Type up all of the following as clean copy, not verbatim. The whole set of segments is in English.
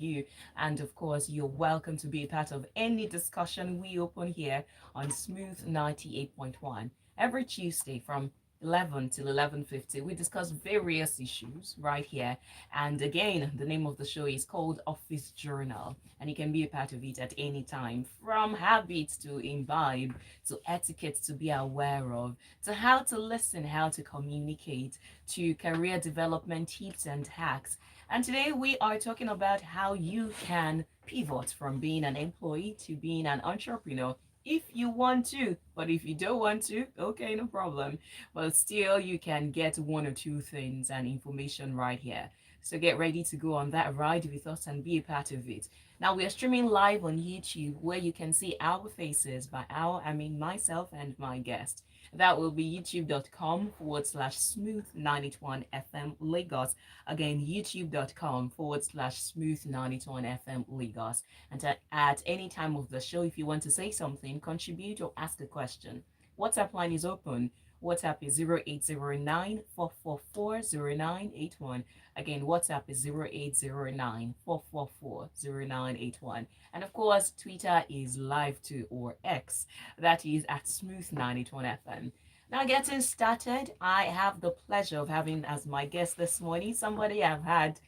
you. And of course, you're welcome to be a part of any discussion we open here on Smooth 98.1 every Tuesday from 11 till 11:50. We discuss various issues right here. And again, the name of the show is called Office Journal, and you can be a part of it at any time, from habits to imbibe, to etiquette to be aware of, to how to listen, how to communicate, to career development tips and hacks. And today we are talking about how you can pivot from being an employee to being an entrepreneur if you want to. But if you don't want to, okay, no problem. But still, you can get one or two things and information right here. So get ready to go on that ride with us and be a part of it. Now we are streaming live on YouTube where you can see our faces. By our, I mean myself and my guest. That will be youtube.com/ smooth 981 FM Lagos. Again, youtube.com/ smooth 981 FM Lagos. And at any time of the show, if you want to say something, contribute, or ask a question, WhatsApp line is open. WhatsApp is 0809 444 0981. Again, WhatsApp is 0809 444 0981. And of course, Twitter is live too, or X. That is at Smooth91FM. Now, getting started, I have the pleasure of having as my guest this morning somebody I've had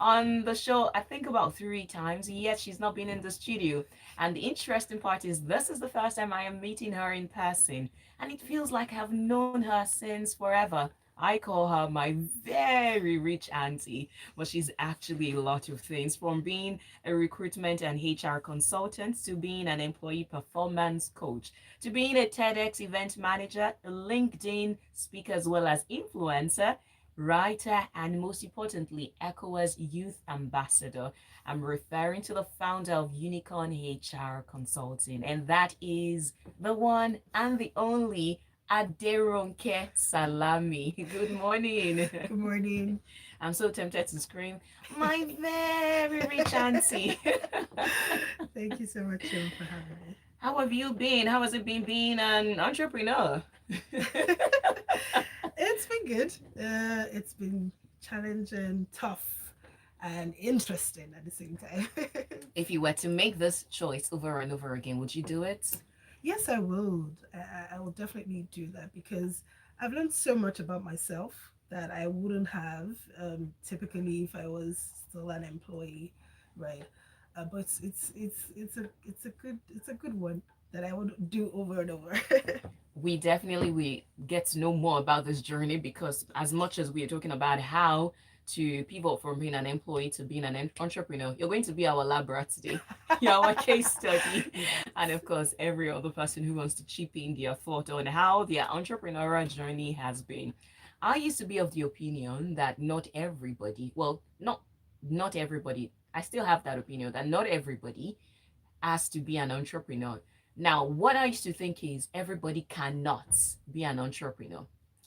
on the show, I think about 3 times, yet she's not been in the studio. And the interesting part is, this is the first time I am meeting her in person, and it feels like I've known her since forever. I call her my very rich auntie, but she's actually a lot of things, from being a recruitment and HR consultant to being an employee performance coach to being a TEDx event manager, a LinkedIn speaker, as well as influencer, writer, and most importantly, ECOWAS Youth Ambassador. I'm referring to the founder of Unicorn HR Consulting, and that is the one and the only Aderonke Salami. Good morning. Good morning. I'm so tempted to scream, my very rich auntie. Thank you so much, Jim, for having me. How have you been? How has it been being an entrepreneur? It's been good. It's been challenging, tough, and interesting at the same time. If you were to make this choice over and over again, would you do it? Yes, I would. I will definitely do that because I've learned so much about myself that I wouldn't have typically if I was still an employee, right? But it's a good one that I would do over and over. We definitely we get to know more about this journey, because as much as we are talking about how to pivot from being an employee to being an entrepreneur, you're going to be our lab rat today. You're our case study. Yeah. And of course, every other person who wants to chip in their thought on how their entrepreneurial journey has been. I used to be of the opinion that not everybody, well, not everybody, I still have that opinion that not everybody has to be an entrepreneur. Now, what I used to think is everybody cannot be an entrepreneur.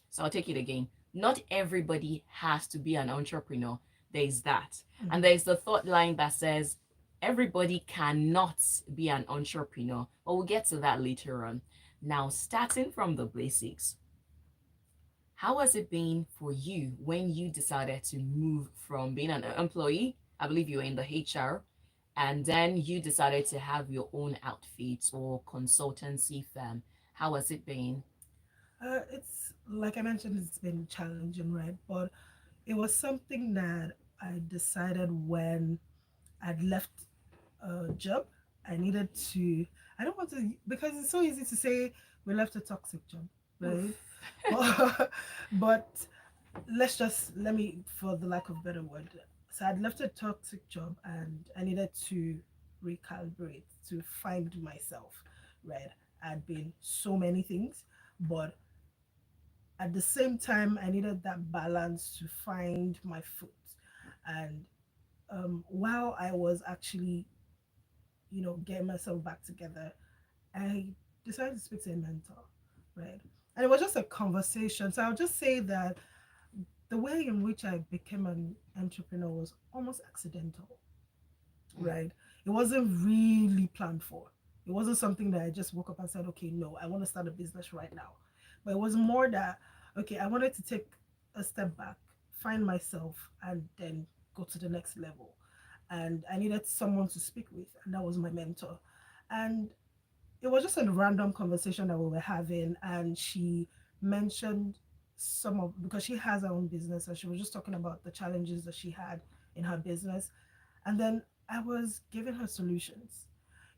So I'll take it again. Not everybody has to be an entrepreneur. There is that. And Mhm. there's the thought line that says everybody cannot be an entrepreneur. But we'll get to that later on. Now, starting from the basics, how has it been for you when you decided to move from being an employee? I believe you were in the HR, and then you decided to have your own outfit or consultancy firm. How has it been? It's like I mentioned, it's been challenging, right? But it was something that I decided when I'd left a job. I needed to. I don't want to because it's so easy to say we left a toxic job, right? Oof. But let me, for the lack of better word. So I'd left a toxic job and I needed to recalibrate to find myself, right? I'd been so many things, but at the same time I needed that balance to find my foot. And while I was actually, getting myself back together, I decided to speak to a mentor, right? And it was just a conversation. So I'll just say that the way in which I became an entrepreneur was almost accidental, right? It wasn't really planned for. It wasn't something that I just woke up and said, okay, no, I want to start a business right now. But it was more that, okay, I wanted to take a step back, find myself, and then go to the next level. and I needed someone to speak with, and that was my mentor. And it was just a random conversation that we were having, and she mentioned some of, because she has her own business, and she was just talking about the challenges that she had in her business. And then I was giving her solutions,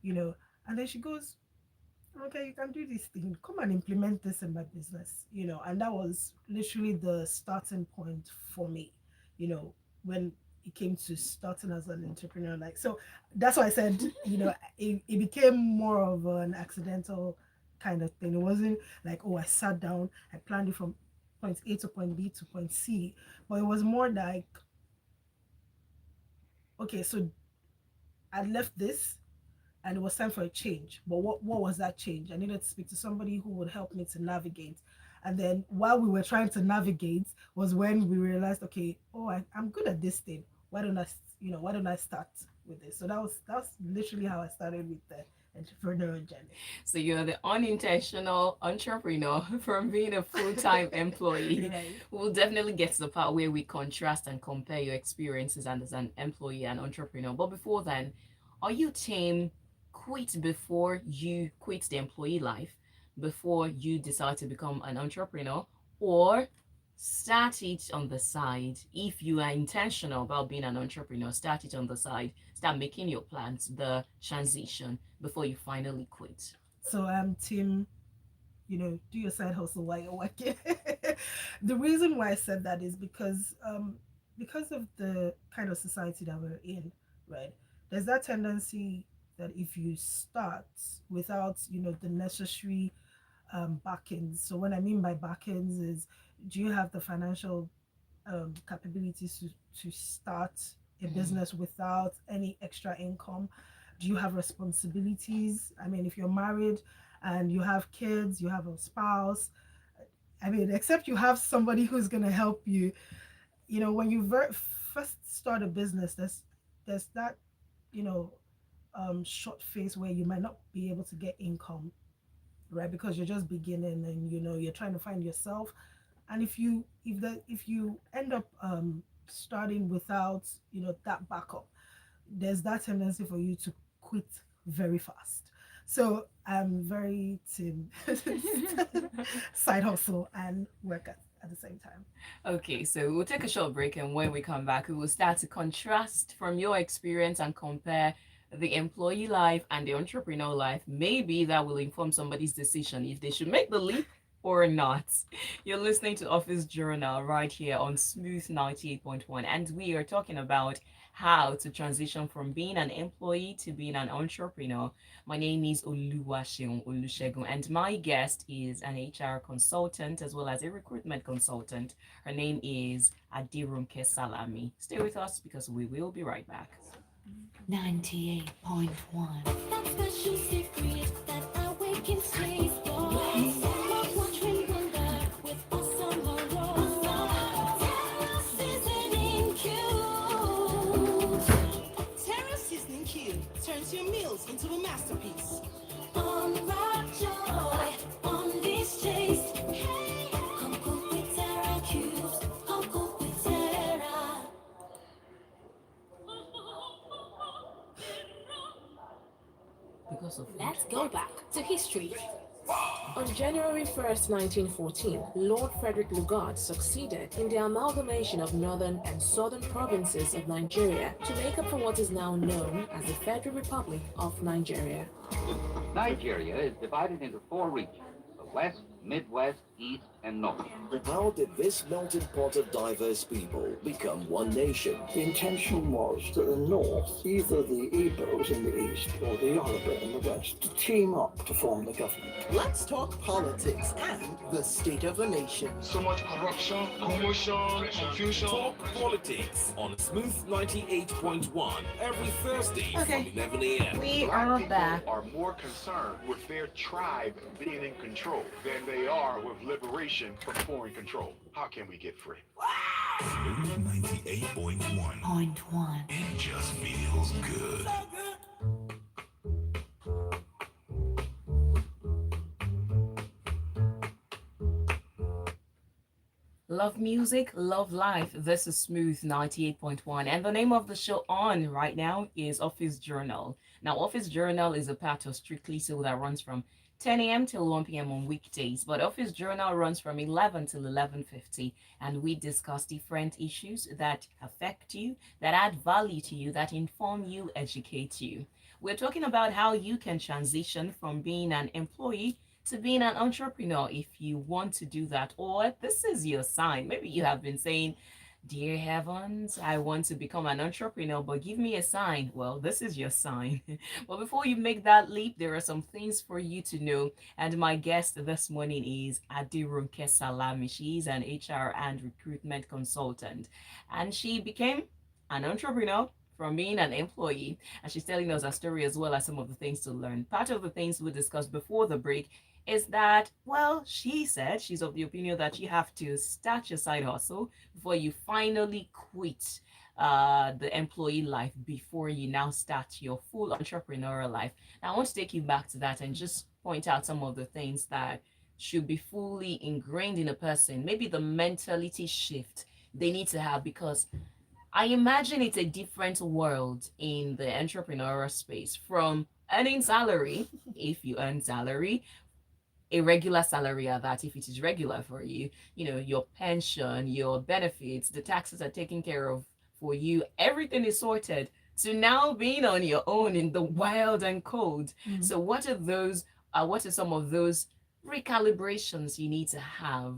you know, and then she goes, okay, you can do this thing, come and implement this in my business, and that was literally the starting point for me, when it came to starting as an entrepreneur. Like, so that's why I said, it became more of an accidental kind of thing. It wasn't like, oh, I sat down, I planned it from point A to point B to point C, but it was more like, okay, so I left this and it was time for a change. But what was that change? I needed to speak to somebody who would help me to navigate. And then while we were trying to navigate was when we realized, okay, oh, I'm good at this thing. Why don't I start with this? So that's literally how I started with the entrepreneurial journey. So you're the unintentional entrepreneur from being a full-time employee. Right. We'll definitely get to the part where we contrast and compare your experiences and as an employee and entrepreneur. But before then, are you team quit before you quit the employee life, before you decide to become an entrepreneur, or start it on the side? If you are intentional about being an entrepreneur, start it on the side, start making your plans, the transition before you finally quit. So team, do your side hustle while you're working. The reason why I said that is because of the kind of society that we're in, right? There's that tendency that if you start without, the necessary backings. So what I mean by backings is, do you have the financial capabilities to start a business without any extra income? Do you have responsibilities? I mean, if you're married and you have kids, you have a spouse, I mean, except you have somebody who's going to help you, when you first start a business, there's that, you know, short phase where you might not be able to get income, right? Because you're just beginning and you're trying to find yourself. And if you end up starting without that backup, there's that tendency for you to quit very fast. So I'm very team side hustle and work at the same time. Okay, so we'll take a short break, and when we come back, we will start to contrast from your experience and compare the employee life and the entrepreneur life. Maybe that will inform somebody's decision if they should make the leap or not. You're listening to Office Journal right here on Smooth 98.1, and we are talking about how to transition from being an employee to being an entrepreneur. My name is Oluwaseun, and my guest is an HR consultant as well as a recruitment consultant. Her name is Aderonke Salami. Stay with us because we will be right back. 98.1. That special secret that awakens taste buds. Summer watching wonder with awesome aroma. Terra seasoning cubes. Terra Seasoning Cube turns your meals into a masterpiece. Unwrap joy on this taste. Hey, come cook with Terra cubes. Come cook with Terra. Because of Let's go back to history. On January 1st, 1914, Lord Frederick Lugard succeeded in the amalgamation of northern and southern provinces of Nigeria to make up for what is now known as the Federal Republic of Nigeria. Nigeria is divided into four regions: the West, Midwest, East, and North. How did this melting pot of diverse people become one nation? The intention was that the North, either the Igbos in the East or the Yoruba in the West, to team up to form the government. Let's talk politics and the state of a nation. So much corruption, commotion, confusion. Talk politics on Smooth 98.1 every Thursday Okay. from 11 a.m. We Black are people back. are more concerned with their tribe being in control than they are with liberation from foreign control. How can we get free? Smooth 98.1. Point one. It just feels good. Love music, love life. This is Smooth 98.1. And the name of the show on right now is Office Journal. Now, Office Journal is a part of Strictly So that runs from 10 a.m. till 1 p.m. on weekdays. But Office Journal runs from 11 till 11:50. And we discuss different issues that affect you, that add value to you, that inform you, educate you. We're talking about how you can transition from being an employee to being an entrepreneur if you want to do that, or this is your sign. Maybe you have been saying, dear heavens, I want to become an entrepreneur, but give me a sign. Well, this is your sign. But before you make that leap, there are some things for you to know. And my guest this morning is Aderonke Salami. She's an HR and recruitment consultant, and she became an entrepreneur from being an employee, and she's telling us her story as well as some of the things to learn. Part of the things we discussed before the break is that, well, she said she's of the opinion that you have to start your side hustle before you finally quit the employee life, before you now start your full entrepreneurial life. Now, I want to take you back to that and just point out some of the things that should be fully ingrained in a person, maybe the mentality shift they need to have, because I imagine it's a different world in the entrepreneurial space from earning salary, if you earn salary, a regular salary at that, if it is regular for you, your pension, your benefits, the taxes are taken care of for you, everything is sorted, to now being on your own in the wild and cold. So what are some of those recalibrations you need to have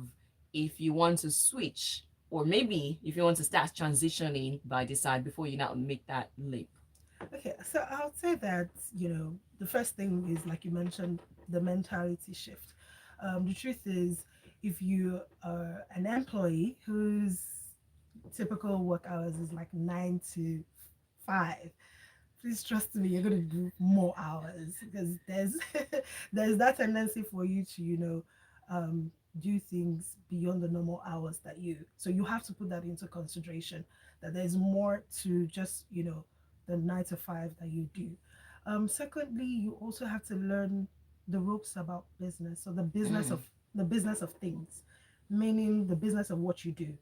if you want to switch, or maybe if you want to start transitioning by the side before you now make that leap? Okay, so I'll say that, the first thing is, like you mentioned, the mentality shift. The truth is, if you are an employee whose typical work hours is like 9 to 5, please trust me, you're going to do more hours, because there's that tendency for you to, do things beyond the normal hours so you have to put that into consideration, that there's more to just, the 9 to 5 that you do. Secondly, you also have to learn the ropes about business. So the business of things, meaning the business of what you do.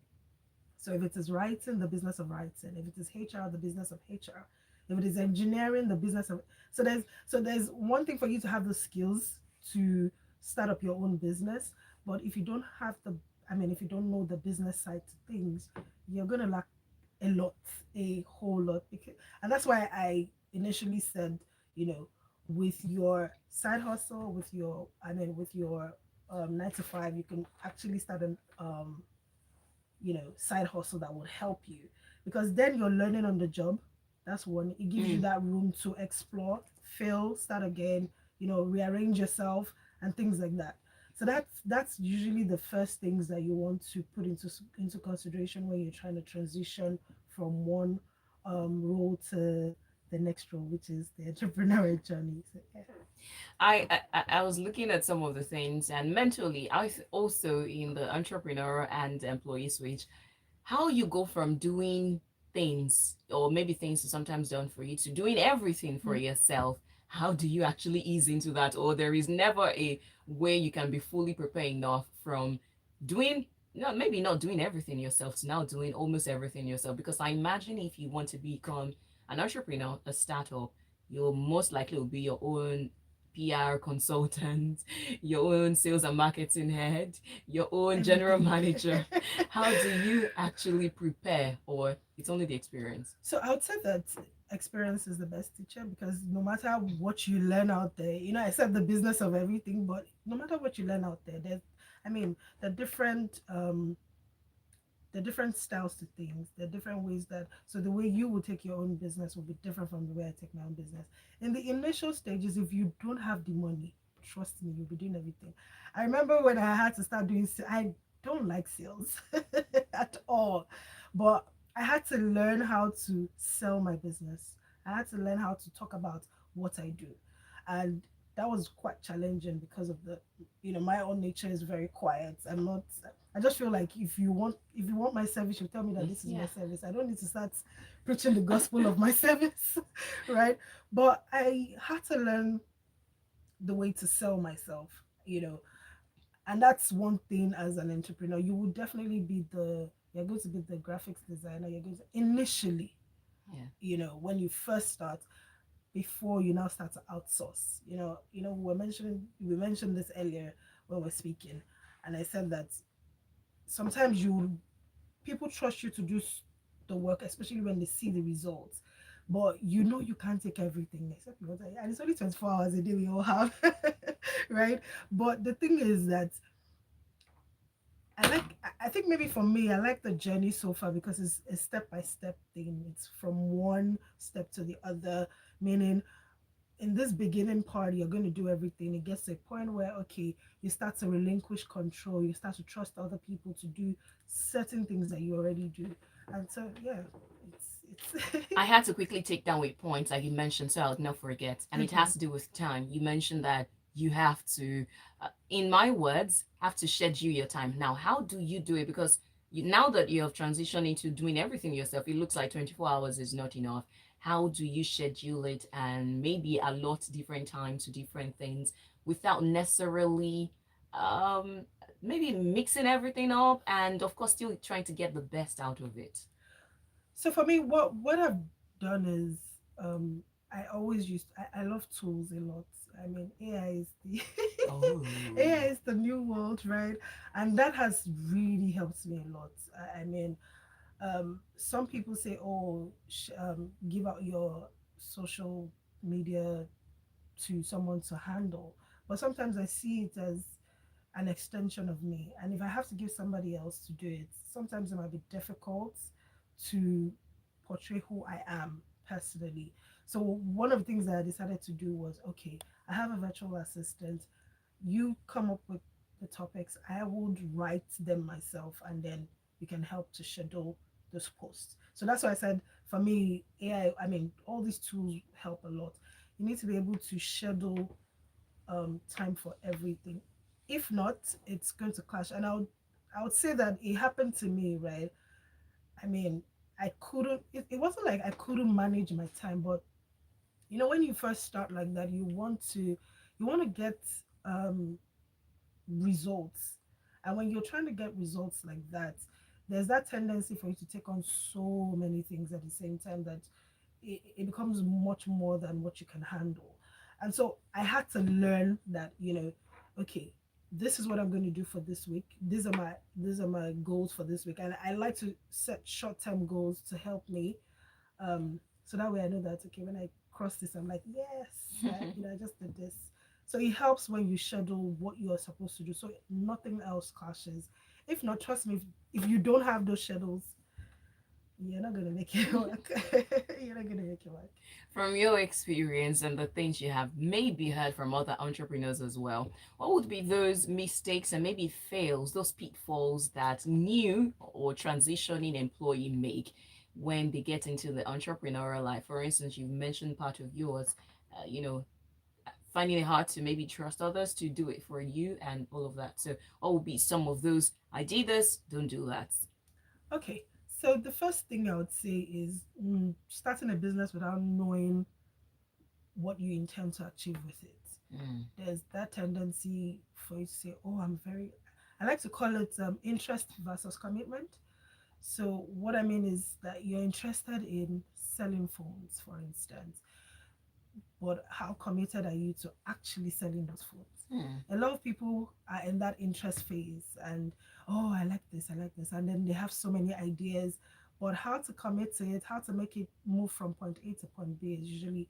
So if it is writing, the business of writing. If it is HR, the business of HR. If it is engineering, the business of. So there's one thing for you to have the skills to start up your own business, but if you don't have if you don't know the business side to things, you're gonna lack a whole lot. And that's why I initially said, with your side hustle, with your 9 to 5, you can actually start an side hustle that will help you, because then you're learning on the job. That's one. It gives you that room to explore, fail, start again, rearrange yourself and things like that. So that's usually the first things that you want to put into consideration when you're trying to transition from one role to the next role, which is the entrepreneurial journey. So, yeah. I was looking at some of the things, and mentally, also in the entrepreneur and employee switch, how you go from doing things, or maybe things are sometimes done for you, to doing everything for yourself. How do you actually ease into that? Or there is never a way you can be fully prepared enough from doing, maybe not doing everything yourself, to now doing almost everything yourself. Because I imagine if you want to become an entrepreneur, a startup, you'll most likely will be your own PR consultant, your own sales and marketing head, your own general manager. How do you actually prepare, or it's only the experience? So I would say that experience is the best teacher, because no matter what you learn out there, I said the business of everything, but no matter what you learn out there, the different styles to things, the different ways so the way you will take your own business will be different from the way I take my own business. In the initial stages, if you don't have the money, trust me, you'll be doing everything. I remember when I had to start doing, I don't like sales at all, but I had to learn how to sell my business. I had to learn how to talk about what I do. And that was quite challenging, because of my own nature is very quiet. I just feel like if you want my service, you tell me that this is my service. I don't need to start preaching the gospel of my service, right? But I had to learn the way to sell myself. And that's one thing as an entrepreneur. You will definitely be you're going to be the graphics designer. You're going to initially, Yeah. when you first start, before you now start to outsource. We mentioned this earlier when we're speaking, and I said that sometimes people trust you to do the work, especially when they see the results. But you can't take everything except and it's only 24 hours a day we all have, right? But the thing is that I think maybe for me, I like the journey so far because it's a step by step thing. It's from one step to the other, meaning in this beginning part, you're going to do everything. It gets to a point where, okay, you start to relinquish control. You start to trust other people to do certain things that you already do. And so, yeah, it's I had to quickly take down a point that you mentioned so I would not forget, and it has to do with time. You mentioned that you have to, in my words, have to schedule your time. Now, how do you do it? Because now that you have transitioned into doing everything yourself, it looks like 24 hours is not enough. How do you schedule it and maybe allot different time to different things without necessarily um maybe mixing everything up and of course still trying to get the best out of it? so for me, what I've done is I always I love tools a lot. I mean, AI is the Oh. AI is the new world, right? And that has really helped me a lot. I mean, some people say, oh, give out your social media to someone to handle, but sometimes I see it as an extension of me, and if I have to give somebody else to do it, sometimes it might be difficult to portray who I am personally. So one of the things that I decided to do was, okay, I have a virtual assistant. You come up with the topics, I would write them myself, and then you can help to schedule those posts. So that's why I said, for me, I mean, all these tools help a lot. You need to be able to schedule time for everything. If not, it's going to clash. And I would say that it happened to me, right? I mean, I couldn't. It wasn't like I couldn't manage my time, but when you first start like that, you want to get um results. And when you're trying to get results like that, there's that tendency for you to take on so many things at the same time that it becomes much more than what you can handle. And so I had to learn that, okay, this is what I'm going to do for this week. These are my goals for this week. And I like to set short-term goals to help me. So that way I know that, okay, when I cross this, I'm like, yes, I just did this. So it helps when you schedule what you're supposed to do, so nothing else clashes. If not, trust me, if you don't have those schedules, you're not gonna make it work. You're not gonna make it work. From your experience and the things you have maybe heard from other entrepreneurs as well, what would be those mistakes and maybe fails, those pitfalls that new or transitioning employee make when they get into the entrepreneurial life? For instance, you mentioned part of yours, finding it hard to maybe trust others to do it for you and all of that. So, what would be some of those? I did this, don't do that. Okay, so the first thing I would say is starting a business without knowing what you intend to achieve with it. Mm. There's that tendency for you to say, oh, I like to call it interest versus commitment. So what I mean is that you're interested in selling phones, for instance, but how committed are you to actually selling those phones? Mm. A lot of people are in that interest phase, and oh, I like this, and then they have so many ideas, but how to commit to it, how to make it move from point A to point B is usually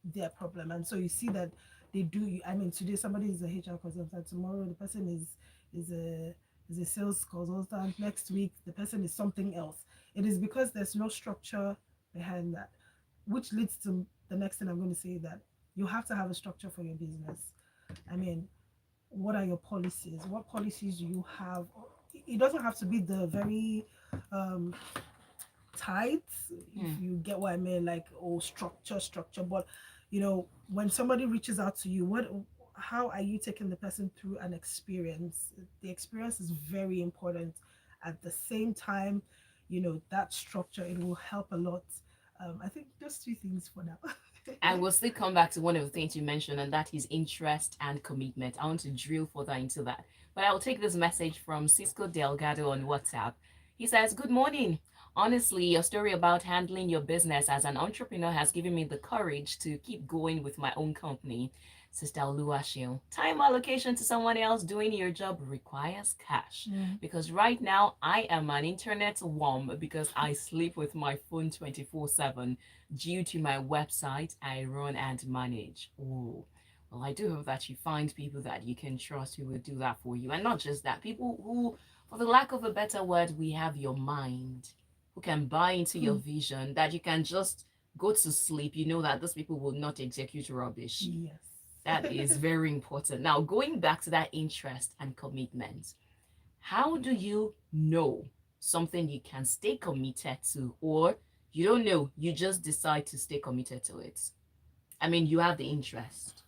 their problem. And so you see that they do. I mean, today somebody is a HR consultant, tomorrow the person is a sales consultant, next week the person is something else. It is because there's no structure behind that, which leads to the next thing I'm going to say, that you have to have a structure for your business. I mean, what are your policies? What policies do you have? It doesn't have to be the very um tight, if you get what I mean, like, oh, structure, but when somebody reaches out to you, how are you taking the person through an experience? The experience is very important. At the same time, that structure, it will help a lot. I think those two things for now. And we'll still come back to one of the things you mentioned, and that is interest and commitment. I want to drill further into that. But I'll take this message from Cisco Delgado on WhatsApp. He says, "Good morning. Honestly, your story about handling your business as an entrepreneur has given me the courage to keep going with my own company. Sister Oluwaseun, time allocation to someone else doing your job requires cash. Because right now I am an internet worm because I sleep with my phone 24/7 due to my website I run and manage." Oh, well, I do hope that you find people that you can trust who will do that for you. And not just that, people who, for the lack of a better word, we have your mind, who can buy into your vision, that you can just go to sleep. You know that those people will not execute rubbish. Yes. That is very important. Now, going back to that interest and commitment, how do you know something you can stay committed to, or you don't know, you just decide to stay committed to it? I mean, you have the interest,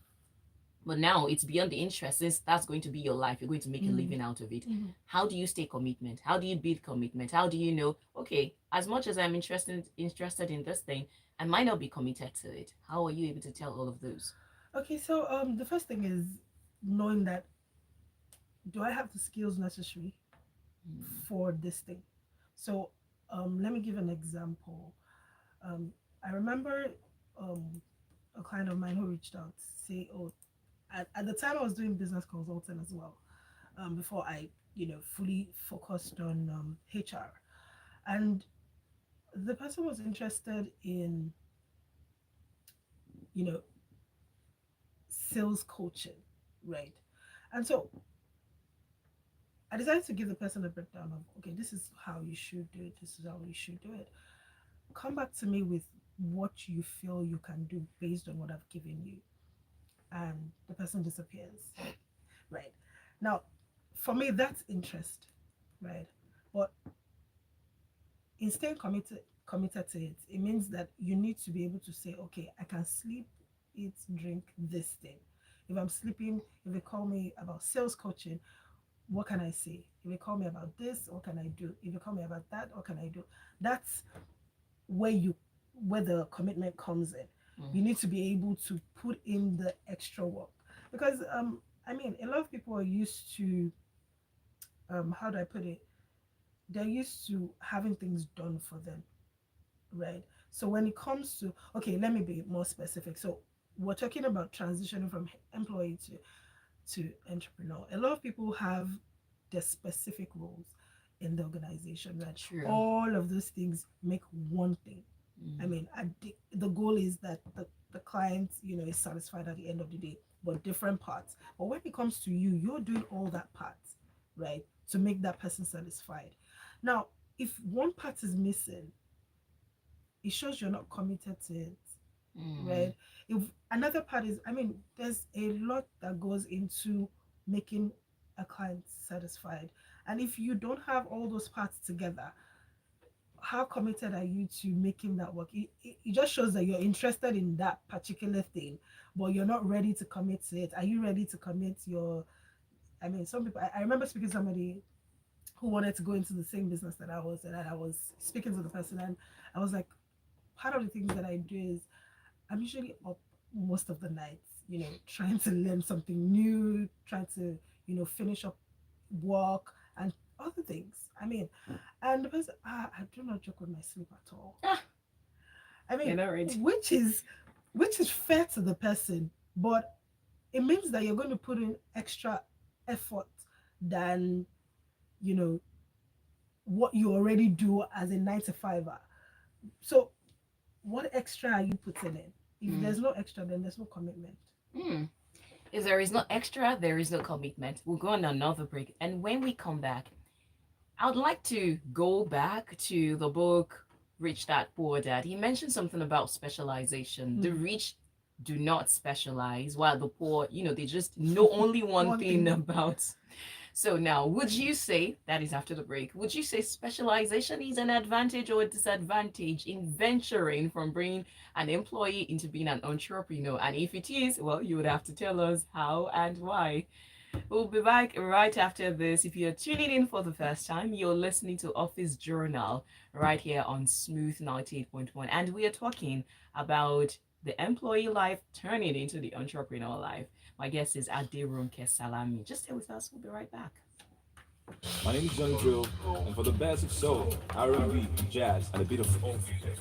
but now it's beyond the interest. Since that's going to be your life, you're going to make a living out of it. How do you stay commitment? How do you build commitment? How do you know, okay, as much as I'm interested in this thing, I might not be committed to it? How are you able to tell all of those? Okay, so the first thing is knowing that, do I have the skills necessary for this thing? So let me give an example. I remember a client of mine who reached out to say, oh, at the time I was doing business consulting as well, before I, fully focused on HR. And the person was interested in, you know, sales coaching, right? And so I decided to give the person a breakdown of, okay, this is how you should do it, this is how you should do it. Come back to me with what you feel you can do based on what I've given you. And the person disappears, right? Now, for me, that's interest, right? But in staying committed to it, it means that you need to be able to say, okay, I can sleep, eat, drink this thing. If I'm sleeping, if they call me about sales coaching, what can I say? If they call me about this, what can I do? If they call me about that, what can I do? That's where the commitment comes in. You need to be able to put in the extra work, because I mean, a lot of people are used to how do I put it? They're used to having things done for them, right? So when it comes to, okay, let me be more specific. So we're talking about transitioning from employee to entrepreneur. A lot of people have their specific roles in the organization, right? True. All of those things make one thing. I mean, the goal is that the client, is satisfied at the end of the day, but different parts. But when it comes to you, you're doing all that part, right, to make that person satisfied. Now, if one part is missing, it shows you're not committed to it, right? If another part is, I mean, there's a lot that goes into making a client satisfied. And if you don't have all those parts together, how committed are you to making that work? It just shows that you're interested in that particular thing, but you're not ready to commit to it. Are you ready to commit your, I mean, some people, I remember speaking to somebody who wanted to go into the same business that I was, and I was speaking to the person, and I was like, part of the things that I do is I'm usually up most of the nights, trying to learn something new, trying to, finish up work and other things. I mean, and the person, I do not joke with my sleep at all. I mean, which is fair to the person, but it means that you're going to put in extra effort than, what you already do as a 9 to 5er. So what extra are you putting in? If there's no extra, then there's no commitment. If there is no extra, there is no commitment. We'll go on another break. And when we come back, I would like to go back to the book Rich Dad Poor Dad. He mentioned something about specialization. The rich do not specialize, while the poor, they just know only one thing about. So now, would you say, that is after the break, would you say specialization is an advantage or a disadvantage in venturing from being an employee into being an entrepreneur? And if it is, well, you would have to tell us how and why. We'll be back right after this. If you're tuning in for the first time, you're listening to Office Journal right here on Smooth 98.1. And we are talking about the employee life turning into the entrepreneur life. My guest is Aderonke Salami. Just stay with us. We'll be right back. My name is Johnny Drill, and for the best of soul, R&B, jazz, and a bit of folk,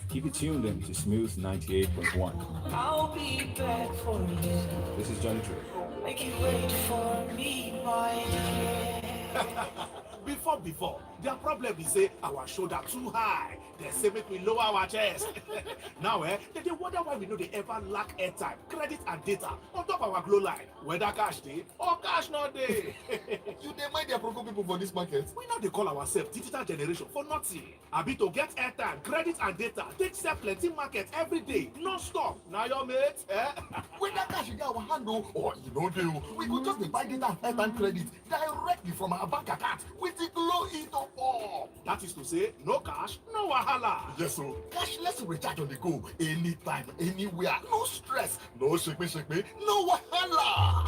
keep it tuned in to Smooth 98.1. I'll be back for you. This is Johnny Drill. Make you wait for me, my dear. Before, their problem is say our shoulder too high. They say make we lower our chest. Now, they wonder why we know they ever lack airtime, credit, and data on top our glow line. Whether cash day or cash not day. You dey mind their proco people for this market? We know they call ourselves digital generation for nothing. I be to get airtime, credit, and data. Take sell plenty market every day, non-stop. Now your mate, Whether cash dey our hand or you know dey, we go just dey buy data and airtime credit directly from our bank account with the Glow e-top up. That is to say, no cash, no wahala. Yes, so cashless recharge on the go, anytime, anywhere, no stress, no shake me, no wahala.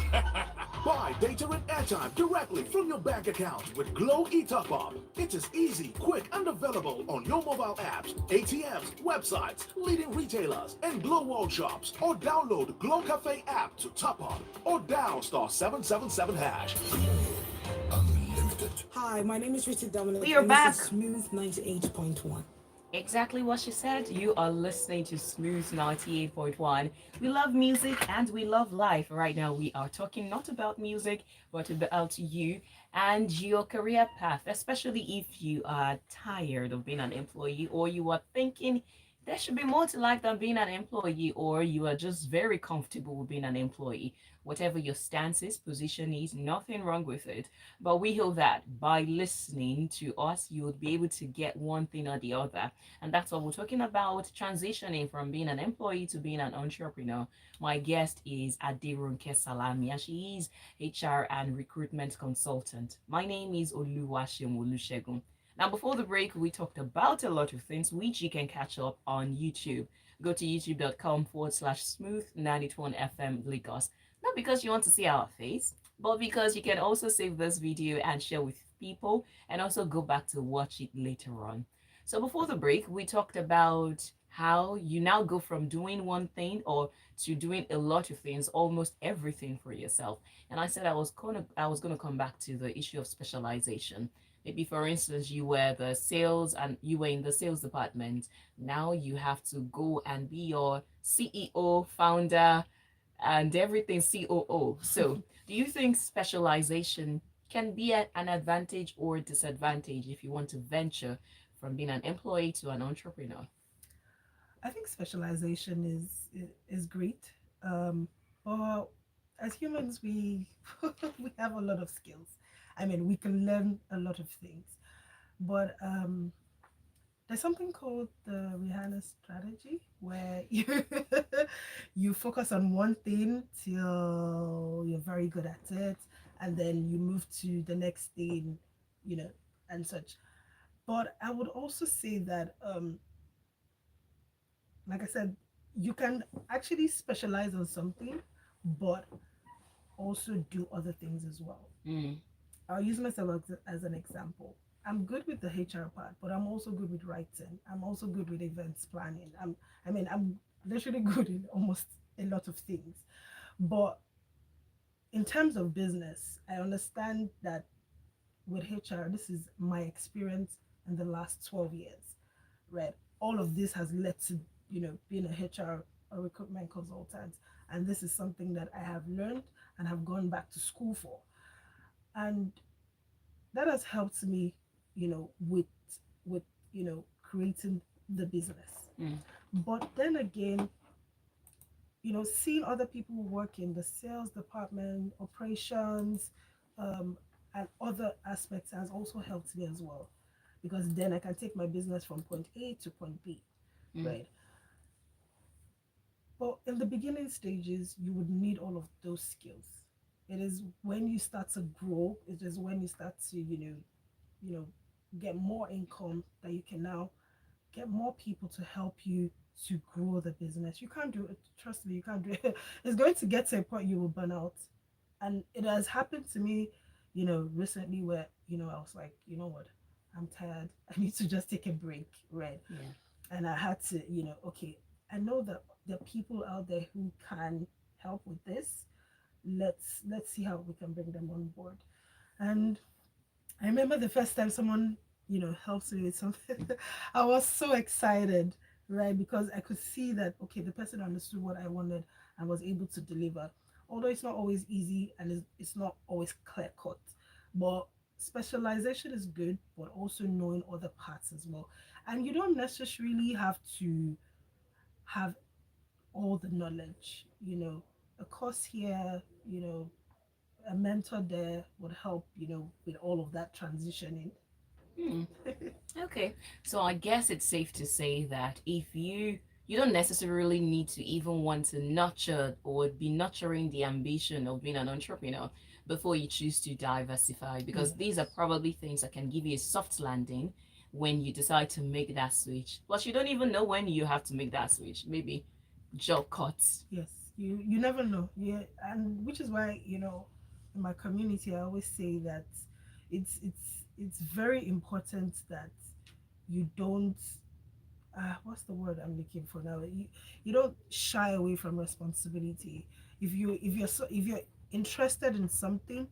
Buy data and airtime directly from your bank account with Glow e-top up. It is easy, quick, and available on your mobile apps, ATMs, websites, leading retailers, and Glow World shops. Or download Glow Cafe app to top up. Or dial *777#. Unlimited. Hi, my name is Richard Dominic. We are and this back. is Smooth 98.1. Exactly what she said. You are listening to Smooth 98.1. We love music and we love life. Right now, we are talking not about music, but about you and your career path, especially if you are tired of being an employee or you are thinking there should be more to life than being an employee, or you are just very comfortable with being an employee. Whatever your stance is, position is, nothing wrong with it. But we hope that by listening to us, you will be able to get one thing or the other. And that's what we're talking about, transitioning from being an employee to being an entrepreneur. My guest is Aderonke Salami, and she is HR and Recruitment Consultant. My name is Oluwaseun. Now, before the break, we talked about a lot of things which you can catch up on YouTube. Go to youtube.com/smooth91fm Lagos. Not because you want to see our face, but because you can also save this video and share with people and also go back to watch it later on. So before the break, we talked about how you now go from doing one thing or to doing a lot of things, almost everything for yourself. And I said I was going to come back to the issue of specialization. Maybe, for instance, you were the sales and you were in the sales department. Now you have to go and be your CEO, founder, and everything COO. So do you think specialization can be an advantage or disadvantage if you want to venture from being an employee to an entrepreneur? I think specialization is great. But as humans, we we have a lot of skills. I mean, we can learn a lot of things, but there's something called the Rihanna strategy, where you focus on one thing till you're very good at it, and then you move to the next thing, and such. But I would also say that, like I said, you can actually specialize on something, but also do other things as well. I'll use myself as an example. I'm good with the HR part, but I'm also good with writing. I'm also good with events planning. I'm literally good in almost a lot of things. But in terms of business, I understand that with HR, this is my experience in the last 12 years, right? All of this has led to, being a HR or recruitment consultant. And this is something that I have learned and have gone back to school for. And that has helped me, with creating the business. But then again, seeing other people work in the sales department, operations, and other aspects has also helped me as well, because then I can take my business from point A to point B, right? But in the beginning stages, you would need all of those skills. It is when you start to grow, it is when you start to, get more income, that you can now get more people to help you to grow the business. You can't do it. Trust me, you can't do it. It's going to get to a point you will burn out. And it has happened to me, recently, where, I was like, you know what, I'm tired. I need to just take a break, right? Yeah. And I had to, okay, I know that there are people out there who can help with this. Let's see how we can bring them on board. And I remember the first time someone, helps me with something, I was so excited, right? Because I could see that, okay, the person understood what I wanted and was able to deliver. Although it's not always easy and it's not always clear cut, but specialization is good, but also knowing other parts as well. And you don't necessarily have to have all the knowledge, a course here, a mentor there would help, with all of that transitioning. Hmm. Okay, so I guess it's safe to say that if you don't necessarily need to even want to nurture or be nurturing the ambition of being an entrepreneur before you choose to diversify, because these are probably things that can give you a soft landing when you decide to make that switch. Plus, you don't even know when you have to make that switch. Maybe job cuts. Yes, you never know. Yeah, and which is why, in my community I always say that it's very important that you don't what's the word I'm looking for now? You don't shy away from responsibility. If you're interested in something,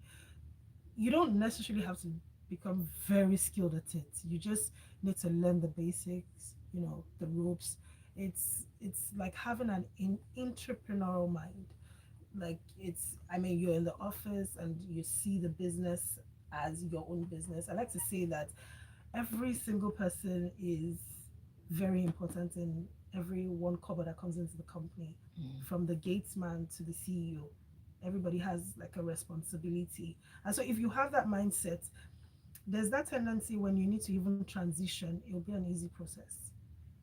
you don't necessarily have to become very skilled at it. You just need to learn the basics, the ropes. It's like having an entrepreneurial mind. Like, you're in the office and you see the business as your own business. I like to say that every single person is very important in every one cover that comes into the company, from the gatesman to the CEO. Everybody has like a responsibility. And so if you have that mindset, there's that tendency when you need to even transition, it'll be an easy process.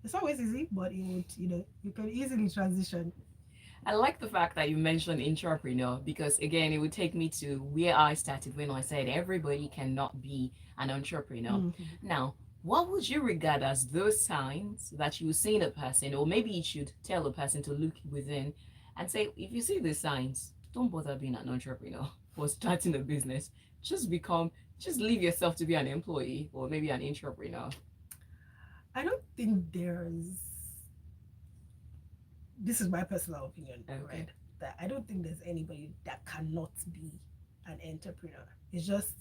It's not always easy, but it would, you can easily transition. I like the fact that you mentioned entrepreneur because again, it would take me to where I started when I said everybody cannot be an entrepreneur. Now, what would you regard as those signs that you see in a person, or maybe you should tell a person to look within and say, if you see these signs, don't bother being an entrepreneur or starting a business. Just leave yourself to be an employee or maybe an entrepreneur. I don't think there's this is my personal opinion, Okay. right? That I don't think there's anybody that cannot be an entrepreneur. It's just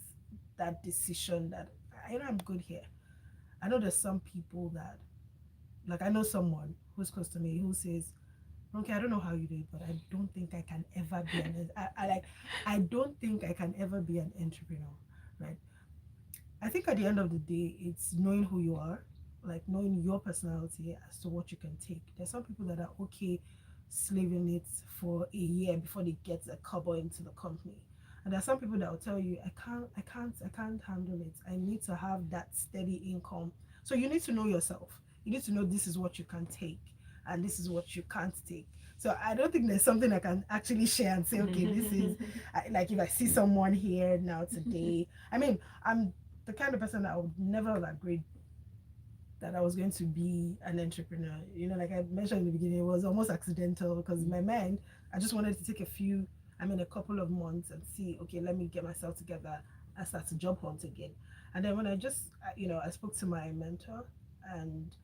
that decision that I'm good here. I know there's some people that, like, I know someone who's close to me who says, "Okay, I don't know how you do it, but I don't think I can ever be an I don't think I can ever be an entrepreneur." Right? I think at the end of the day, it's knowing who you are, like knowing your personality as to what you can take. There's some people that are okay slaving it for a year before they get a cover into the company. And there are some people that will tell you, I can't handle it. I need to have that steady income. So you need to know yourself. You need to know this is what you can take and this is what you can't take. So I don't think there's something I can actually share and say, okay, this is like if I see someone here now today. I'm the kind of person that I would never have agreed that I was going to be an entrepreneur. Like I mentioned in the beginning, it was almost accidental because in my mind, I just wanted to take a couple of months and see, okay, let me get myself together and start to job hunt again. And then when I spoke to my mentor and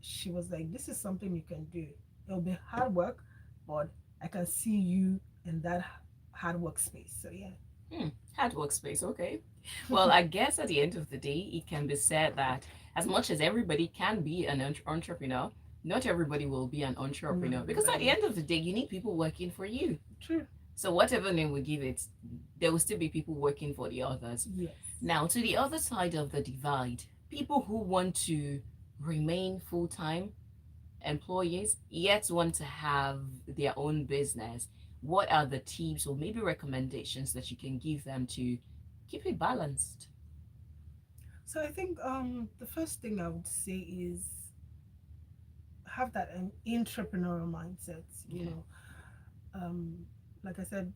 she was like, this is something you can do. It'll be hard work, but I can see you in that hard work space. So yeah. Hard workspace, okay. Well, I guess at the end of the day, it can be said that as much as everybody can be an entrepreneur, not everybody will be an entrepreneur because at the end of the day, you need people working for you. True. So whatever name we give it, there will still be people working for the others. Yes. Now, to the other side of the divide, people who want to remain full-time employees yet want to have their own business, what are the tips or maybe recommendations that you can give them to keep it balanced? So I think the first thing I would say is have that entrepreneurial mindset. Like I said,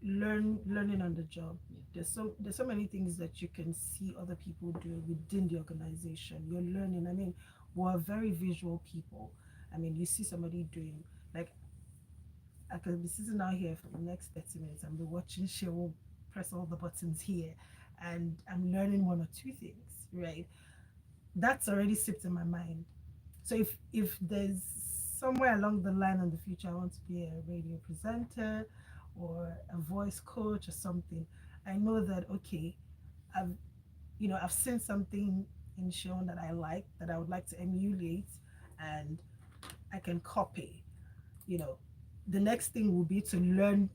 learning on the job. There's so many things that you can see other people do within the organization. You're learning. We're very visual people. You see somebody doing, like, I could be sitting out here for the next 30 minutes and be watching Cheryl press all the buttons here, and I'm learning one or two things, right? That's already slipped in my mind. So if there's somewhere along the line in the future I want to be a radio presenter or a voice coach or something, I know that okay, I've I've seen something in shown that I like, that I would like to emulate, and I can copy. You know, the next thing will be to learn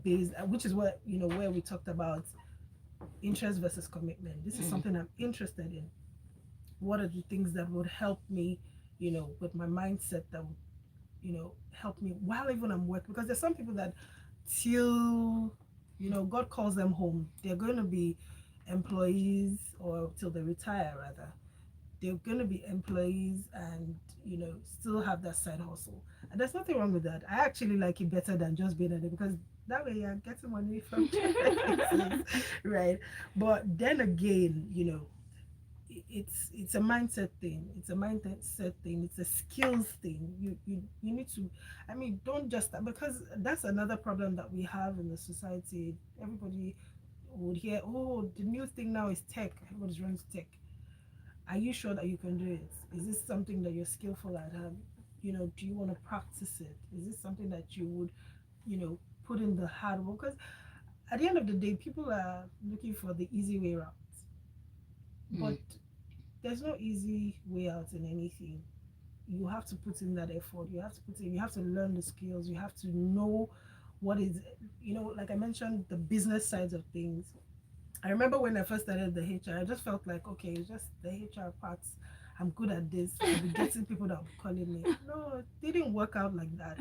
based, which is what where we talked about interest versus commitment. This is something I'm interested in. What are the things that would help me, with my mindset, that would, help me while even I'm working? Because there's some people that till, God calls them home, they're going to be employees, or till they retire rather. They're going to be employees and, still have that side hustle. And there's nothing wrong with that. I actually like it better than just being at it, because that way you're getting money from different places, right? But then again, it's a mindset thing. It's a mindset thing. It's a skills thing. You need to, I mean, don't just, because that's another problem that we have in the society. Everybody would hear, oh, the new thing now is tech. Everybody's running to tech. Are you sure that you can do it? Is this something that you're skillful at? Do you want to practice it? Is this something that you would, put in the hard work? Because at the end of the day, people are looking for the easy way out. But there's no easy way out in anything. You have to put in that effort. You have to put in, you have to learn the skills. You have to know what is, like I mentioned, the business sides of things. I remember when I first started the HR, I just felt like, okay, it's just the HR parts. I'm good at this. I'll be getting people that will be calling me. No, it didn't work out like that,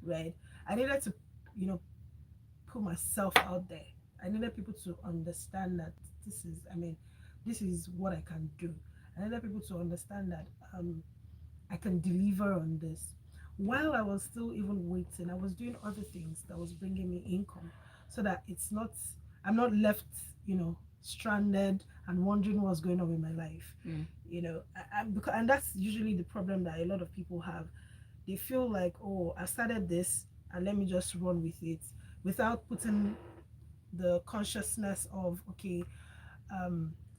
right? I needed to, put myself out there. I needed people to understand that this is what I can do. I needed people to understand that I can deliver on this. While I was still even waiting, I was doing other things that was bringing me income, so that I'm not left, stranded and wondering what's going on with my life. And that's usually the problem that a lot of people have. They feel like, oh, I started this and let me just run with it, without putting the consciousness of, okay,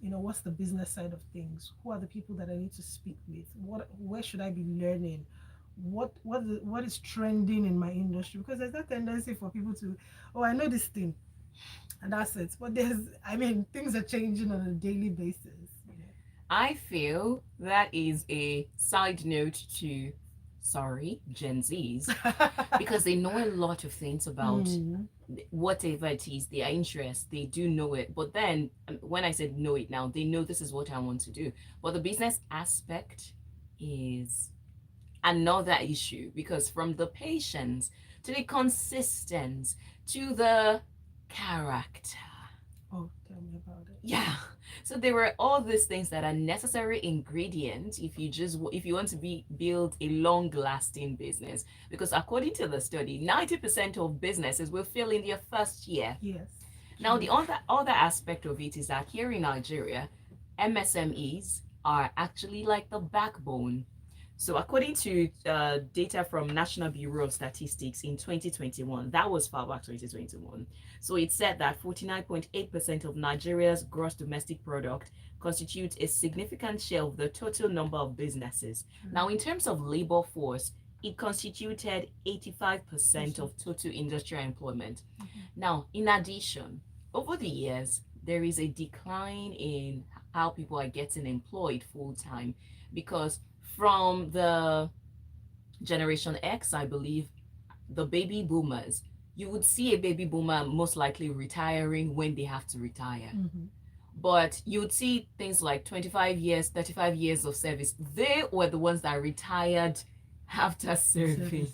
what's the business side of things? Who are the people that I need to speak with? Where should I be learning? What is trending in my industry? Because there's that tendency for people to, oh, I know this thing, and that's it. But things are changing on a daily basis. I feel that is a side note to, Gen Zs, because they know a lot of things about whatever it is, their interest, they do know it. But then when I said know it now, they know this is what I want to do. But the business aspect is another issue, because from the patience to the consistence to the character. Oh, tell me about it. Yeah. So there were all these things that are necessary ingredients if you want to build a long-lasting business. Because according to the study, 90% of businesses will fail in their first year. Yes. Now the other aspect of it is that here in Nigeria, MSMEs are actually like the backbone. So according to data from National Bureau of Statistics in 2021, that was far back 2021. So it said that 49.8% of Nigeria's gross domestic product constitutes a significant share of the total number of businesses. Now, in terms of labor force, it constituted 85% of total industrial employment. Now, in addition, over the years, there is a decline in how people are getting employed full time, because from the Generation X, I believe, the baby boomers, you would see a baby boomer most likely retiring when they have to retire. But you would see things like 25 years, 35 years of service. They were the ones that retired after serving.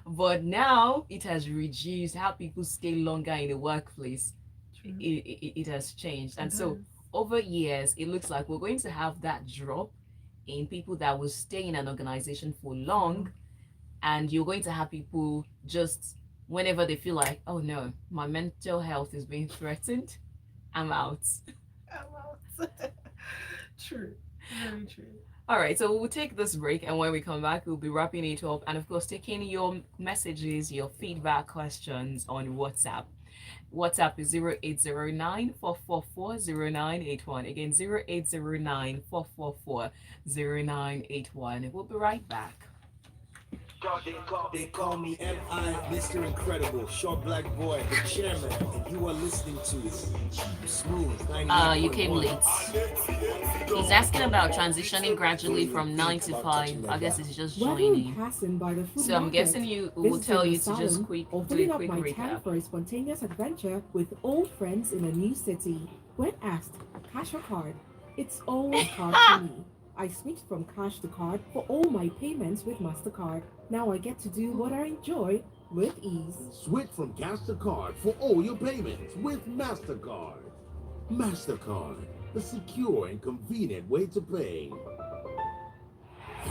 But now it has reduced how people stay longer in the workplace. It has changed. And so over years, it looks like we're going to have that drop in people that will stay in an organization for long, and you're going to have people just whenever they feel like, oh no, my mental health is being threatened, I'm out. True, very true. All right, so we'll take this break, and when we come back, we'll be wrapping it up, and of course taking your messages, your feedback, questions on WhatsApp. WhatsApp is 0809-444-0981. Again, 0809-444-0981. We'll be right back. They call me M.I. Mr. Incredible, short black boy, the chairman, and you are listening to Smooth 98.1. You came late. He's asking about transitioning gradually from 9 to 5. I guess it's just Whether I'm joining. passing by the food So I'm market, guessing you will tell visiting you the to just salon, quick or do a filling up quick my tank recap. for a spontaneous adventure with old friends in a new city. When asked, cash or card, it's always card for me. I switched from cash to card for all my payments with MasterCard. Now I get to do what I enjoy with ease. Switch from cash to card for all your payments with MasterCard. MasterCard, the secure and convenient way to pay.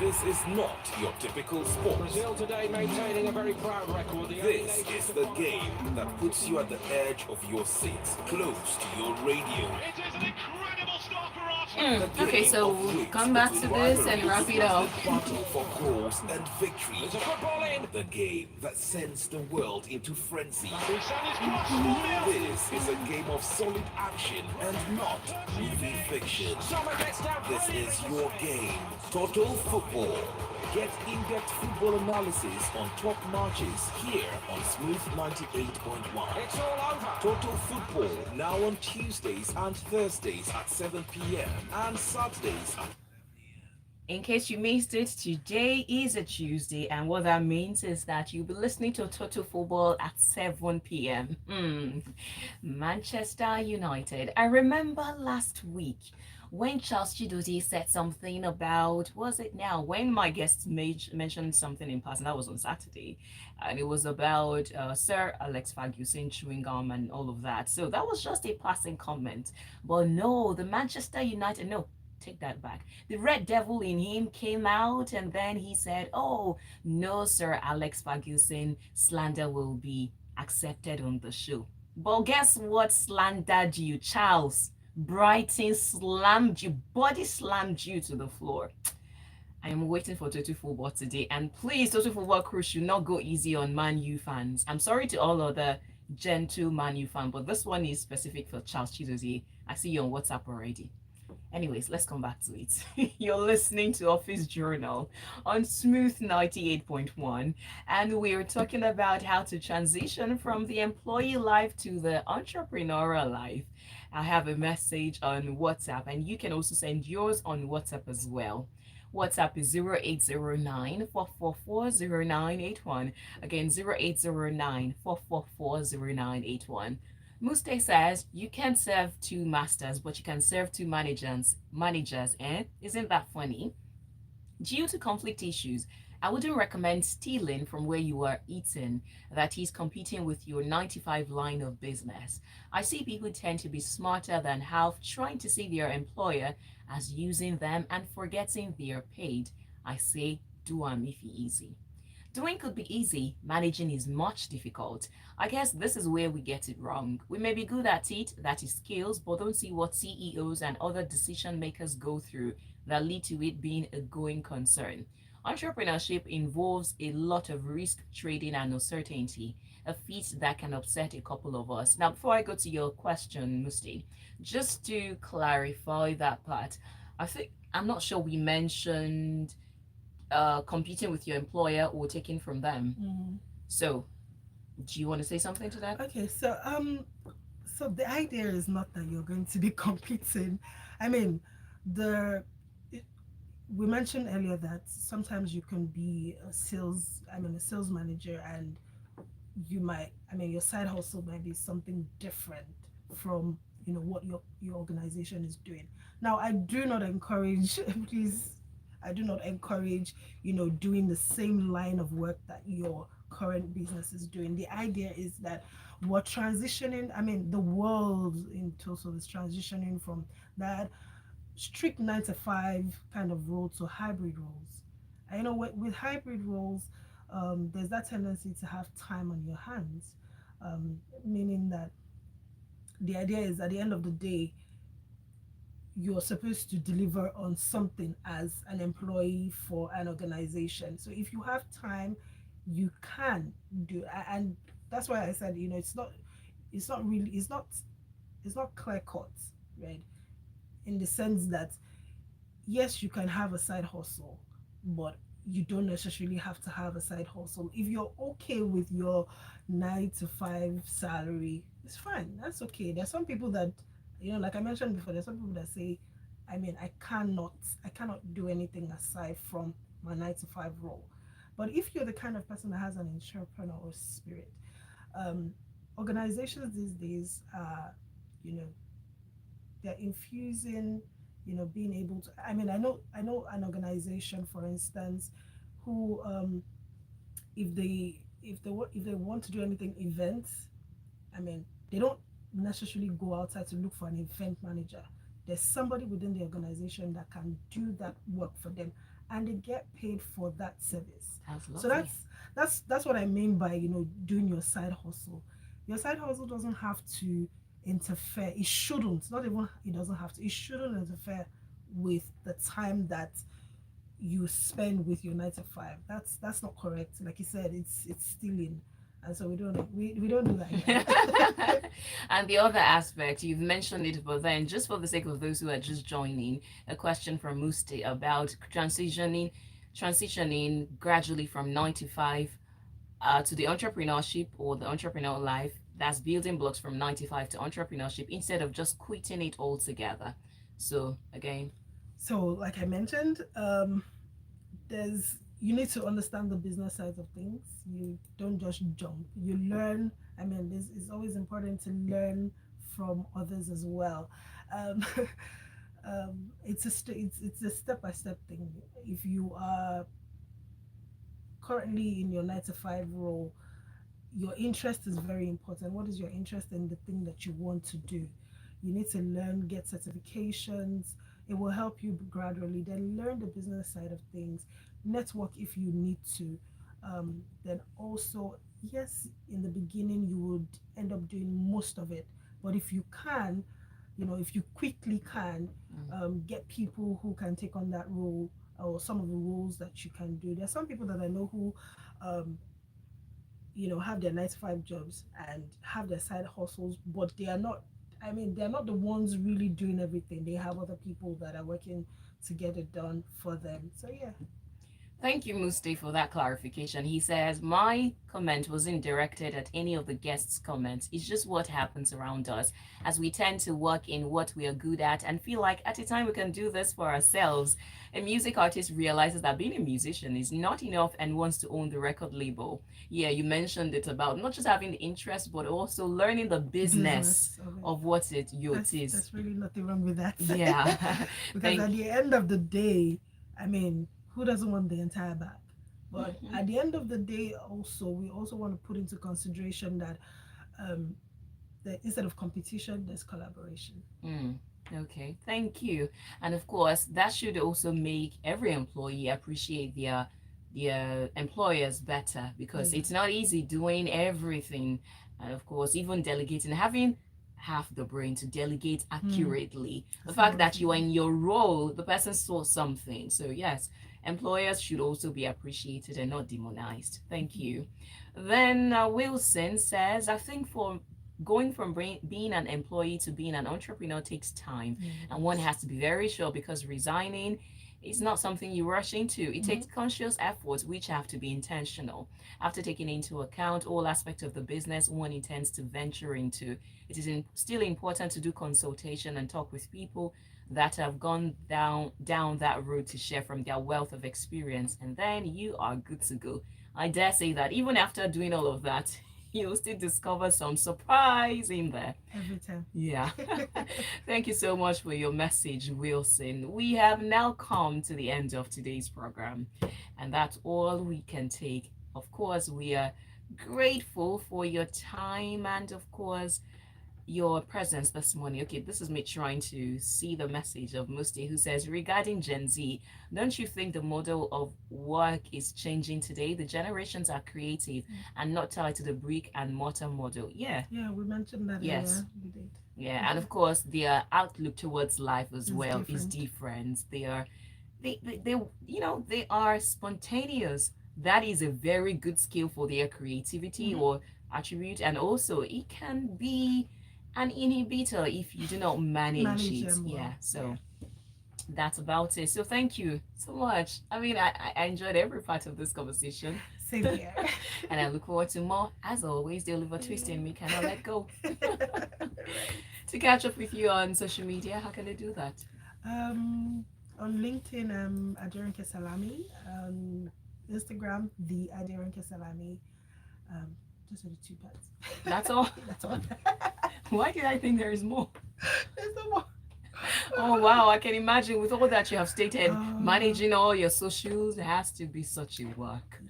This is not your typical sport. Brazil today maintaining a very proud record. This is the game that puts you at the edge of your seat, close to your radio. It is an incredible start for Arsenal. Okay, so we'll come back to this and wrap it up. Battle for goals and victory. There's a football in. The game that sends the world into frenzy. This is a game of solid action and not movie fiction. This is your game. Total Football. Get in-depth football analysis on top matches here on Smooth 98.1. It's all over. Total Football now on Tuesdays and Thursdays at 7 p.m. and Saturdays at... In case you missed it, today is a Tuesday, and what that means is that you'll be listening to Total Football at 7 p.m. Manchester United. I remember last week when Charles Chidozie said something about, was it now, when my guest mentioned something in passing, that was on Saturday, and it was about Sir Alex Ferguson chewing gum and all of that. So that was just a passing comment. But no, the Manchester United, no, take that back. The Red Devil in him came out and then he said, oh, no, Sir Alex Ferguson, slander will be accepted on the show. But guess what slandered you, Charles? Brighton slammed you, body slammed you to the floor. I am waiting for Total Football today. And please, Total Football crew should not go easy on Man U fans. I'm sorry to all other gentle Man U fans, but this one is specific for Charles Chidozie. I see you on WhatsApp already. Anyways, let's come back to it. You're listening to Office Journal on Smooth 98.1, and we're talking about how to transition from the employee life to the entrepreneurial life. I have a message on WhatsApp, and you can also send yours on WhatsApp as well. WhatsApp is 0809-444-0981. Again, 0809-444-0981. Muste says you can't serve two masters, but you can serve two managers. Isn't that funny? Due to conflict issues, I wouldn't recommend stealing from where you are eating, that is competing with your 95 line of business. I see people tend to be smarter than half, trying to see their employer as using them and forgetting they're paid. I say, do if easy. Doing could be easy, managing is much difficult. I guess this is where we get it wrong. We may be good at it, that is skills, but don't see what CEOs and other decision makers go through that lead to it being a going concern. Entrepreneurship involves a lot of risk, trading, and uncertainty, a feat that can upset a couple of us. Now, before I go to your question, Musti, just to clarify that part, I'm not sure we mentioned competing with your employer or taking from them. So do you want to say something to that? Okay, so the idea is not that you're going to be competing. I mean, we mentioned earlier that sometimes you can be a sales manager, and you might, your side hustle might be something different from what your organization is doing. Now, I do not encourage please, I do not encourage doing the same line of work that your current business is doing. The idea is that we're transitioning, the world in total is transitioning from that strict 9 to 5 kind of role to hybrid roles. And with hybrid roles, there's that tendency to have time on your hands, meaning that the idea is at the end of the day, you're supposed to deliver on something as an employee for an organization. So if you have time, you can do, and that's why I said, it's not clear cut, right? In the sense that, yes, you can have a side hustle, but you don't necessarily have to have a side hustle. If you're okay with your 9 to 5 salary, it's fine. That's okay. There's some people that, like I mentioned before, there's some people that say, I cannot do anything aside from my 9 to 5 role. But if you're the kind of person that has an entrepreneurial spirit, um, organizations these days are, you know, they're infusing, being able to. I know an organization, for instance, who, if they want to do anything events, they don't necessarily go outside to look for an event manager. There's somebody within the organization that can do that work for them, and they get paid for that service. That's So lovely. that's what I mean by doing your side hustle. Your side hustle doesn't have to interfere. It shouldn't. Not even it doesn't have to. It shouldn't interfere with the time that you spend with your 9 to 5. That's not correct. Like you said, it's stealing, and so we don't do that here. And the other aspect, you've mentioned it, but then just for the sake of those who are just joining, a question from Musti about transitioning gradually from 9 to 5 to the entrepreneurship or the entrepreneurial life. That's building blocks from 9 to 5 to entrepreneurship instead of just quitting it altogether. So again, So, like I mentioned, you need to understand the business side of things. You don't just jump. You learn. It's always important to learn from others as well. Um, it's a step by step thing. If you are currently in your 9 to 5 role, your interest is very important. What is your interest in the thing that you want to do? You need to learn, get certifications. It will help you gradually. Then learn the business side of things. Network if you need to. Then also, yes, in the beginning you would end up doing most of it. But if you can, if you quickly can, get people who can take on that role or some of the roles that you can do. There's some people that I know who have their 9 to 5 jobs and have their side hustles, but they are not. They're not the ones really doing everything. They have other people that are working to get it done for them. So yeah. thank you, Musti, for that clarification. He says, my comment wasn't directed at any of the guests' comments. It's just what happens around us as we tend to work in what we are good at and feel like at a time we can do this for ourselves. A music artist realizes that being a musician is not enough and wants to own the record label. Yeah, you mentioned it about not just having the interest, but also learning the business of what it is. There's really nothing wrong with that. Yeah. Because at the end of the day, who doesn't want the entire bag? But at the end of the day, we also want to put into consideration that instead of competition, there's collaboration. Okay, thank you. And of course, that should also make every employee appreciate their employers better, because it's not easy doing everything. And of course, even delegating, having half the brain to delegate accurately. The fact that you are in your role, the person saw something. So yes, employers should also be appreciated and not demonized. Thank you. Then Wilson says, I think for going from being an employee to being an entrepreneur takes time, and one has to be very sure, because resigning is not something you rush into. It takes conscious efforts which have to be intentional. After taking into account all aspects of the business one intends to venture into, it is still important to do consultation and talk with people that have gone down that road to share from their wealth of experience, and then you are good to go. I dare say that even after doing all of that, you'll still discover some surprise in there. Every time. Yeah. Thank you so much for your message, Wilson. We have now come to the end of today's program, and that's all we can take. Of course, we are grateful for your time and, of course, your presence this morning. Okay, this is me trying to see the message of Musti, who says, regarding Gen Z, don't you think the model of work is changing today? The generations are creative and not tied to the brick and mortar model. Yeah, we mentioned that. Yes, we did. Yeah, and of course their outlook towards life as well is different. They are spontaneous. That is a very good skill for their creativity or attribute, and also it can be an inhibitor if you do not manage it. Them well. Yeah, so That's about it. So thank you so much. I mean, I enjoyed every part of this conversation. Same here. And I look forward to more. As always, the Oliver Twist in me cannot let go. To catch up with you on social media, how can they do that? On LinkedIn, Aderonke Salami. Instagram, the Aderonke Salami. Those are the two parts. That's all. That's all. Why did I think there is more? There's no more. Oh wow, I can imagine with all that you have stated, managing all your socials has to be such a work.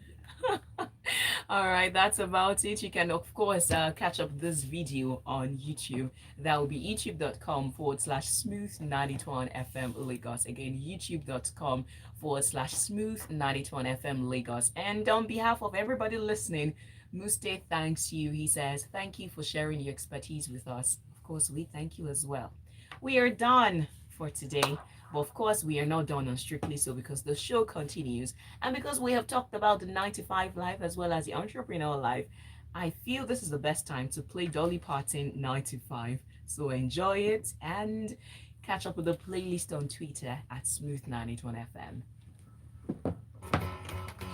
All right, that's about it. You can of course catch up this video on YouTube. That will be youtube.com/smooth91 FM Lagos. Again, youtube.com/smooth91 FM Lagos. And on behalf of everybody listening, Muste thanks you. He says, thank you for sharing your expertise with us. Of course, we thank you as well. We are done for today. But of course, we are not done on Strictly So because the show continues. And because we have talked about the 9 to 5 life as well as the entrepreneur life, I feel this is the best time to play Dolly Parton 9 to 5. So enjoy it and catch up with the playlist on Twitter at Smooth91 FM.